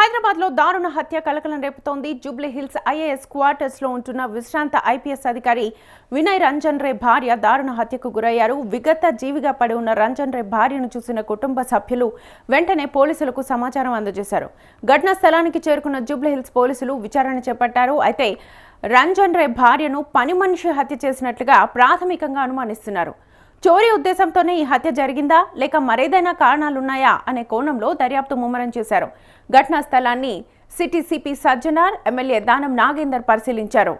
హైదరాబాద్ లో దారుణ హత్య కలకలం రేపుతోంది. జూబ్లీ హిల్స్ ఐఏఎస్ క్వార్టర్స్ లో ఉంటున్న విశ్రాంత ఐపీఎస్ అధికారి వినయ్ రంజన్ రే భార్య దారుణ హత్యకు గురయ్యారు. విగత జీవిగా పడి ఉన్న రంజన్ రే భార్యను చూసిన కుటుంబ సభ్యులు వెంటనే పోలీసులకు సమాచారం అందజేశారు. ఘటనా స్థలానికి చేరుకున్న జూబ్లీ హిల్స్ పోలీసులు విచారణ చేపట్టారు. అయితే రంజన్ రే భార్యను పని మనిషి హత్య చేసినట్లుగా ప్రాథమికంగా అనుమానిస్తున్నారు. చోరీ ఉద్దేశంతోనే ఈ హత్య జరిగిందా లేక మరేదైనా కారణాలున్నాయా అనే కోణంలో దర్యాప్తు ముమ్మరం చేశారు. ఘటనా స్థలాన్ని city CP Sajjanar, MLA Danam Nagender పరిశీలించారు.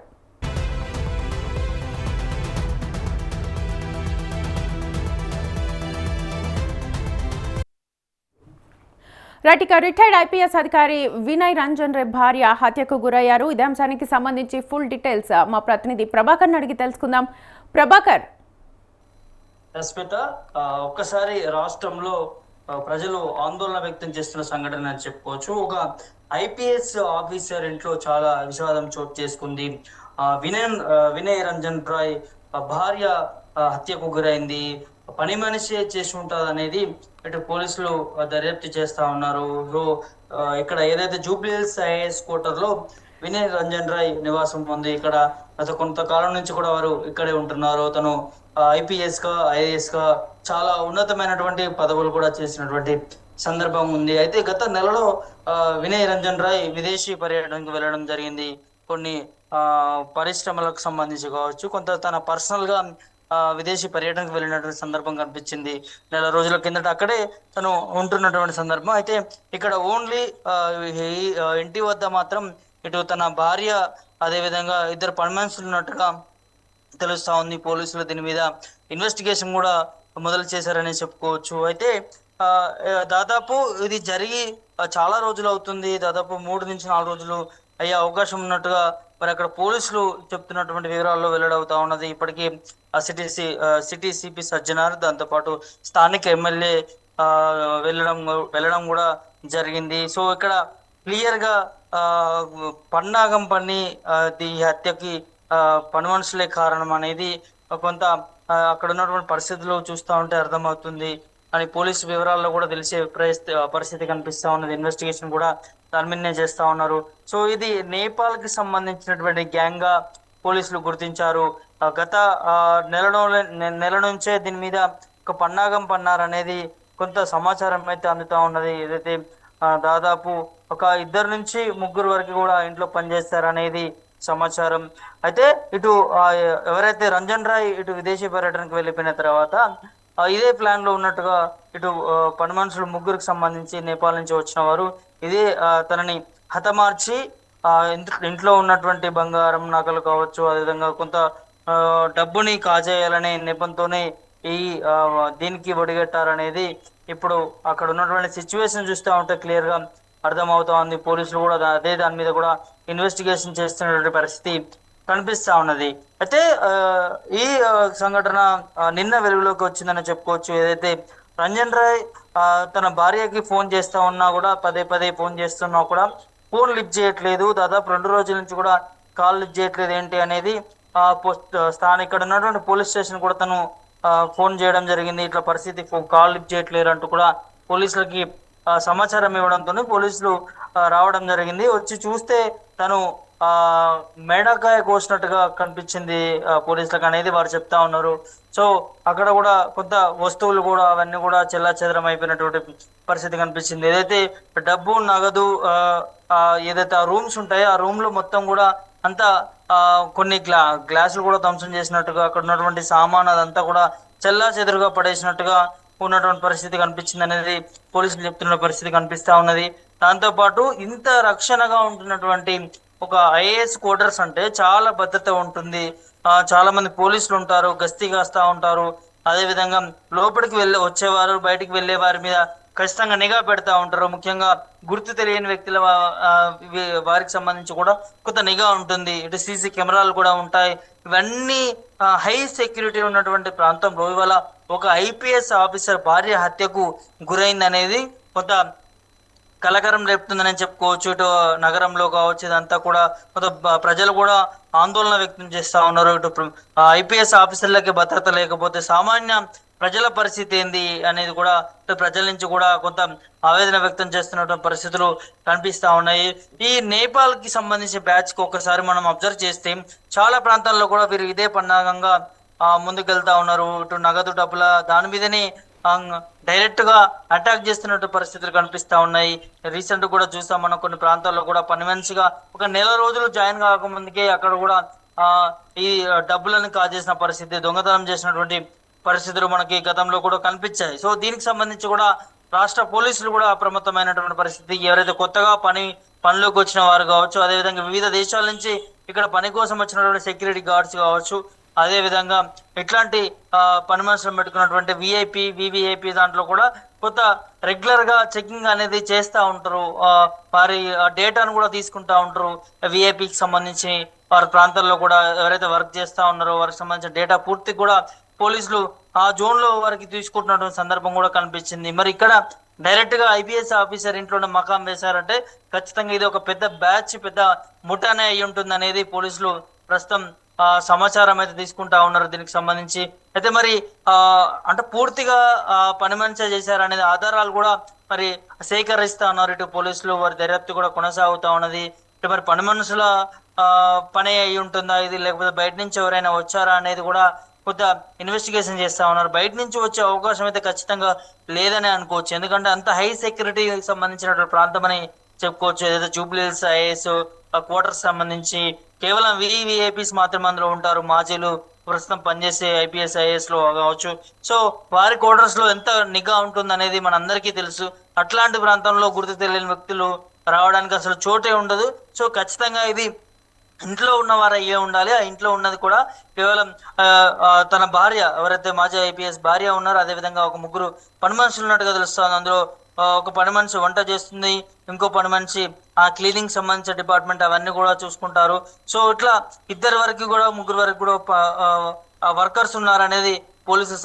రిటైర్డ్ ఐపీఎస్ అధికారి వినయ్ రంజన్ రే భార్య హత్యకు గురయ్యారు. ఇదే అంశానికి సంబంధించి ఫుల్ డీటెయిల్స్ మా ప్రతినిధి ప్రభాకర్ అడిగి తెలుసుకుందాం. ప్రభాకర్, ఒక్కసారి రాష్ట్రంలో ప్రజలు ఆందోళన వ్యక్తం చేస్తున్న సంఘటన అని చెప్పుకోవచ్చు. ఒక ఐపీఎస్ ఆఫీసర్ ఇంట్లో చాలా విషాదం చోటు చేసుకుంది. వినయ్ రంజన్ రాయ్ భార్య హత్యకు గురైంది. పని మనిషి చేసి ఉంటుంది అనేది ఇటు పోలీసులు దర్యాప్తు చేస్తా ఉన్నారు. సో ఇక్కడ ఏదైతే జూబ్లీ హిల్స్ ఐఏఎస్ క్వార్టర్ లో వినయ్ రంజన్ రాయ్ నివాసం ఉంది. ఇక్కడ గత కొంతకాలం నుంచి కూడా వారు ఇక్కడే ఉంటున్నారు. తను ఐపీఎస్ గా ఐఏఎస్ గా చాలా ఉన్నతమైనటువంటి పదవులు కూడా చేసినటువంటి సందర్భం ఉంది. అయితే గత నెలలో వినయ్ రంజన్ రాయ్ విదేశీ పర్యటనకు వెళ్ళడం జరిగింది. కొన్ని పరిశ్రమలకు సంబంధించి కావచ్చు, కొంత తన పర్సనల్ గా విదేశీ పర్యటనకు వెళ్ళినటువంటి సందర్భం కనిపించింది. నెల రోజుల కిందట అక్కడే తను ఉంటున్నటువంటి సందర్భం. అయితే ఇక్కడ ఓన్లీ ఇంటి వద్ద మాత్రం ఇటు తన భార్య, అదే విధంగా ఇద్దరు పని మనుషులు ఉన్నట్టుగా తెలుస్తా ఉంది. పోలీసులు దీని మీద ఇన్వెస్టిగేషన్ కూడా మొదలు చేశారని చెప్పుకోవచ్చు. అయితే దాదాపు ఇది జరిగి చాలా రోజులు అవుతుంది. దాదాపు 3 నుంచి 4 రోజులు అయ్యే అవకాశం ఉన్నట్టుగా మరి అక్కడ పోలీసులు చెప్తున్నటువంటి వివరాల్లో వెల్లడవుతా ఉన్నది. ఇప్పటికీ సిటీ సిపి సజ్జనార్, దాంతోపాటు స్థానిక ఎమ్మెల్యే వెళ్ళడం కూడా జరిగింది. సో ఇక్కడ క్లియర్ గా పన్నాగం పన్ని ఈ హత్యకి పని మనుషులే కారణం అనేది కొంత అక్కడ ఉన్నటువంటి పరిస్థితులు చూస్తూ ఉంటే అర్థమవుతుంది అని పోలీసు వివరాల్లో కూడా తెలిసే పరిస్థితి కనిపిస్తా ఉన్నది. ఇన్వెస్టిగేషన్ కూడా దాని మీదనే చేస్తా ఉన్నారు. సో ఇది నేపాల్ కి సంబంధించినటువంటి గ్యాంగ్ గా పోలీసులు గుర్తించారు. గత నెల నుంచే దీని మీద ఒక పన్నాగం పన్నారనేది కొంత సమాచారం అయితే అందుతా ఉన్నది. ఏదైతే దాదాపు ఒక 2 నుంచి 3 వరకు కూడా ఇంట్లో పనిచేస్తారనేది సమాచారం. అయితే ఇటు ఎవరైతే రంజన్ రాయ్ ఇటు విదేశీ పర్యటనకు వెళ్ళిపోయిన తర్వాత ఇదే ప్లాన్ లో ఉన్నట్టుగా ఇటు పని మనుషులు 3కి సంబంధించి నేపాల్ నుంచి వచ్చిన వారు ఇదే తనని హతమార్చి ఇంట్లో ఉన్నటువంటి బంగారం, నగలు కావచ్చు, అదేవిధంగా కొంత డబ్బుని కాజేయాలనే నెపంతోనే ఈ దీనికి ఒడిగట్టారనేది ఇప్పుడు అక్కడ ఉన్నటువంటి సిచ్యువేషన్ చూస్తూ ఉంటే క్లియర్ గా అర్థమవుతా ఉంది. పోలీసులు కూడా అదే దాని మీద కూడా ఇన్వెస్టిగేషన్ చేస్తున్నటువంటి పరిస్థితి కనిపిస్తా ఉన్నది. అయితే ఈ సంఘటన నిన్న వెలుగులోకి వచ్చిందని చెప్పుకోవచ్చు. ఏదైతే రంజన్ రాయ్ తన భార్యకి ఫోన్ చేస్తా ఉన్నా కూడా, పదే ఫోన్ చేస్తున్నా కూడా ఫోన్ లిఫ్ట్ చేయట్లేదు. దాదాపు 2 రోజుల నుంచి కూడా కాల్ లిఫ్ట్ చేయట్లేదు. ఏంటి అనేది ఇక్కడ ఉన్నటువంటి పోలీస్ స్టేషన్ కూడా తను ఫోన్ చేయడం జరిగింది. ఇట్లా పరిస్థితి, కాల్ లిఫ్ట్ చేయట్లేరు అంటూ కూడా పోలీసులకి సమాచారం ఇవ్వడంతో పోలీసులు రావడం జరిగింది. వచ్చి చూస్తే తను మేడకాయ కోసినట్టుగా కనిపించింది పోలీసులకు అనేది వారు చెప్తా ఉన్నారు. సో అక్కడ కూడా కొంత వస్తువులు కూడా అవన్నీ కూడా చెల్లాచెదరం అయిపోయినటువంటి పరిస్థితి కనిపించింది. ఏదైతే డబ్బు, నగదు, ఏదైతే ఆ రూమ్స్ ఉంటాయో ఆ రూమ్ లో మొత్తం కూడా అంతా కొన్ని గ్లాసులు కూడా ధ్వంసం చేసినట్టుగా, అక్కడ ఉన్నటువంటి సామాన్ అదంతా కూడా చెల్లాచెదురుగా పడేసినట్టుగా ఉన్నటువంటి పరిస్థితి కనిపించింది అనేది పోలీసులు చెప్తున్న పరిస్థితి కనిపిస్తా ఉన్నది. దాంతో పాటు ఇంత రక్షణగా ఉంటున్నటువంటి ఒక ఐఏఎస్ క్వార్టర్స్ అంటే చాలా భద్రత ఉంటుంది. చాలా మంది పోలీసులు ఉంటారు, గస్తీ కాస్తా ఉంటారు. అదే విధంగా లోపలికి వచ్చేవారు, బయటికి వెళ్లే వారి మీద ఖచ్చితంగా నిఘా పెడతా ఉంటారు. ముఖ్యంగా గుర్తు తెలియని వ్యక్తుల వారికి సంబంధించి కూడా కొంత నిఘా ఉంటుంది. ఇటు సీసీ కెమెరాలు కూడా ఉంటాయి. ఇవన్నీ హై సెక్యూరిటీ ఉన్నటువంటి ప్రాంతంలో ఇవాళ ఒక ఐపీఎస్ ఆఫీసర్ భార్య హత్యకు గురైంది అనేది కొంత కలకరం రేపుతుందని చెప్పుకోవచ్చు. ఇటు నగరంలో కావచ్చు, ఇదంతా కూడా కొంత ప్రజలు కూడా ఆందోళన వ్యక్తం చేస్తా ఉన్నారు. ఇటు ఐపీఎస్ ఆఫీసర్లకి భద్రత లేకపోతే సామాన్య ప్రజల పరిస్థితి ఏంది అనేది కూడా ఇటు ప్రజల నుంచి కూడా కొంత ఆవేదన వ్యక్తం చేస్తున్నటువంటి పరిస్థితులు కనిపిస్తా ఉన్నాయి. ఈ నేపాల్ కి సంబంధించిన బ్యాచ్ కి ఒకసారి మనం అబ్జర్వ్ చేస్తే చాలా ప్రాంతాల్లో కూడా వీరు ఇదే పన్నాగంగా ముందుకెళ్తా ఉన్నారు. ఇటు నగదు డబ్బుల దాని మీదనే డైరెక్ట్ గా అటాక్ చేస్తున్నట్టు పరిస్థితులు కనిపిస్తా ఉన్నాయి. రీసెంట్ కూడా చూసాం మనం కొన్ని ప్రాంతాల్లో కూడా పని మనిషిగా ఒక నెల రోజులు జాయిన్ కాకముందుకే అక్కడ కూడా ఈ డబ్బులను కాజేసిన పరిస్థితి, దొంగతనం చేసినటువంటి పరిస్థితులు మనకి గతంలో కూడా కనిపించాయి. సో దీనికి సంబంధించి కూడా రాష్ట్ర పోలీసులు కూడా అప్రమత్తమైనటువంటి పరిస్థితి. ఎవరైతే కొత్తగా పనిలోకి వచ్చిన వారు కావచ్చు, అదేవిధంగా వివిధ దేశాల నుంచి ఇక్కడ పని కోసం వచ్చినటువంటి సెక్యూరిటీ గార్డ్స్ కావచ్చు, అదే విధంగా ఇట్లాంటి పని మనుషులు పెట్టుకున్నటువంటి వివిఐపి దాంట్లో కూడా కొంత రెగ్యులర్ గా చెకింగ్ అనేది చేస్తూ ఉంటారు. వారి డేటాను కూడా తీసుకుంటా ఉంటారు. విఐపికి సంబంధించి వారి ప్రాంతాల్లో కూడా ఎవరైతే వర్క్ చేస్తా ఉన్నారో వారికి సంబంధించిన డేటా పూర్తి కూడా పోలీసులు ఆ జోన్ లో వారికి తీసుకుంటున్నటువంటి సందర్భం కూడా కనిపించింది. మరి ఇక్కడ డైరెక్ట్ గా ఐపీఎస్ ఆఫీసర్ ఇంట్లోనే మకాం వేశారంటే ఖచ్చితంగా ఇది ఒక పెద్ద బ్యాచ్, పెద్ద ముఠానే అయి ఉంటుంది అనేది పోలీసులు ప్రస్తుతం సమాచారం అయితే తీసుకుంటా ఉన్నారు దీనికి సంబంధించి. అయితే మరి అంటే పూర్తిగా పని మనిషి చేశారనేది ఆధారాలు కూడా మరి సేకరిస్తా ఉన్నారు ఇటు పోలీసులు. వారి దర్యాప్తు కూడా కొనసాగుతా ఉన్నది. ఇటు మరి పని మనుషుల పని అయి ఉంటుందా ఇది, లేకపోతే బయట నుంచి ఎవరైనా వచ్చారా అనేది కూడా కొంత ఇన్వెస్టిగేషన్ చేస్తా ఉన్నారు. బయట నుంచి వచ్చే అవకాశం అయితే ఖచ్చితంగా లేదని అనుకోవచ్చు. ఎందుకంటే అంత హై సెక్యూరిటీకి సంబంధించినటువంటి ప్రాంతం అని చెప్పుకోవచ్చు. ఏదైతే జూబ్లీ హిల్స్ ఐఏఎస్ క్వార్టర్స్ సంబంధించి కేవలం విఐపీస్ మాత్రమే అందులో ఉంటారు. మాజీలు ప్రస్తుతం పనిచేసే ఐపీఎస్ ఐఏఎస్ లో కావచ్చు. సో వారి క్వార్టర్స్ లో ఎంత నిఘా ఉంటుంది అనేది మనందరికీ తెలుసు. అట్లాంటి ప్రాంతంలో గుర్తు తెలియని వ్యక్తులు రావడానికి అసలు చోటే ఉండదు. సో ఖచ్చితంగా ఇది ఇంట్లో ఉన్నవారు అయ్యే ఉండాలి. ఆ ఇంట్లో ఉన్నది కూడా కేవలం తన భార్య, ఎవరైతే మాజీ ఐపీఎస్ భార్య ఉన్నారో, అదేవిధంగా ఒక ముగ్గురు పని మనుషులు ఉన్నట్టుగా తెలుస్తుంది. అందులో ఒక పని మనిషి వంట చేస్తుంది, ఇంకో పని మనిషి ఆ క్లీనింగ్ సంబంధించిన డిపార్ట్మెంట్ అవన్నీ కూడా చూసుకుంటారు. సో ఇట్లా ఇద్దరు వరకు కూడా ముగ్గురు వరకు కూడా వర్కర్స్ ఉన్నారనేది పోలీసు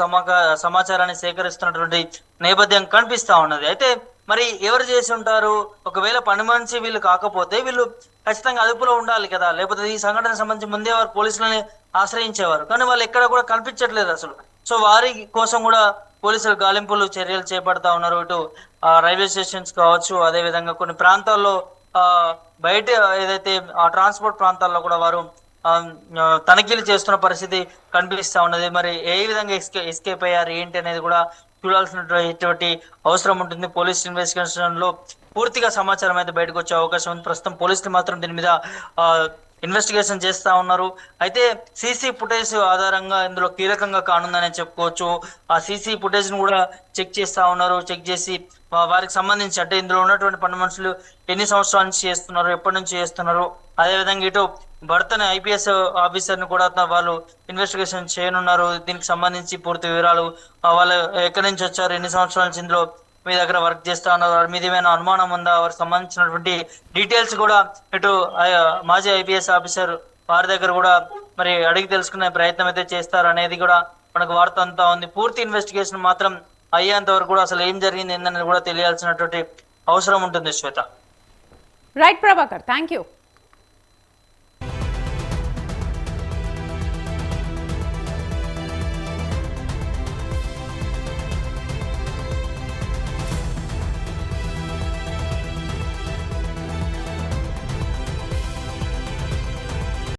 సమాచారాన్ని సేకరిస్తున్నటువంటి నేపథ్యం కనిపిస్తా ఉన్నది. అయితే మరి ఎవరు చేసి ఉంటారు? ఒకవేళ పని మనిషి వీళ్ళు కాకపోతే వీళ్ళు ఖచ్చితంగా అదుపులో ఉండాలి కదా, లేకపోతే ఈ సంఘటన సంబంధించి ముందే వారు పోలీసులని ఆశ్రయించేవారు. కానీ వాళ్ళు ఎక్కడ కూడా కనిపించట్లేదు అసలు. సో వారి కోసం కూడా పోలీసులు గాలింపులు చర్యలు చేపడతా ఉన్నారు. ఇటు రైల్వే స్టేషన్స్ కావచ్చు, అదే విధంగా కొన్ని ప్రాంతాల్లో బయట ఏదైతే ట్రాన్స్పోర్ట్ ప్రాంతాల్లో కూడా వారు తనిఖీలు చేస్తున్న పరిస్థితి కనిపిస్తా ఉన్నది. మరి ఏ విధంగా ఎస్కేప్ అయ్యారు ఏంటి అనేది కూడా చూడాల్సినటువంటి అవసరం ఉంటుంది. పోలీస్ ఇన్వెస్టిగేషన్ లో పూర్తిగా సమాచారం అయితే బయటకు వచ్చే అవకాశం ఉంది. ప్రస్తుతం పోలీసులు మాత్రం దీని మీద ఇన్వెస్టిగేషన్ చేస్తా ఉన్నారు. అయితే సీసీ ఫుటేజ్ ఆధారంగా ఇందులో కీలకంగా కానుందని చెప్పుకోవచ్చు. ఆ సీసీ ఫుటేజ్ ను కూడా చెక్ చేస్తా ఉన్నారు. చెక్ చేసి వారికి సంబంధించి అంటే ఇందులో ఉన్నటువంటి పని మనుషులు ఎన్ని సంవత్సరాల నుంచి చేస్తున్నారు, ఎప్పటి నుంచి చేస్తున్నారు, అదేవిధంగా ఇటు భర్తని ఐపీఎస్ ఆఫీసర్ ని కూడా వాళ్ళు ఇన్వెస్టిగేషన్ చేయనున్నారు. దీనికి సంబంధించి పూర్తి వివరాలు, వాళ్ళు ఎక్కడి నుంచి వచ్చారు, ఎన్ని సంవత్సరాల నుంచి ఇందులో మీ దగ్గర వర్క్ చేస్తా ఉన్నారు, వారి మీద ఏమైనా అనుమానం ఉందా, వారికి సంబంధించినటువంటి డీటెయిల్స్ కూడా ఇటు మాజీ ఐపీఎస్ ఆఫీసర్ వారి దగ్గర కూడా మరి అడిగి తెలుసుకునే ప్రయత్నం అయితే చేస్తారు అనేది కూడా మనకు వార్త అంతా ఉంది. పూర్తి ఇన్వెస్టిగేషన్ మాత్రం అయ్యేంత వరకు కూడా అసలు ఏం జరిగింది ఏంటనేది కూడా తెలియాల్సినటువంటి అవసరం ఉంటుంది. Shweta. Right Prabhakar, thank you.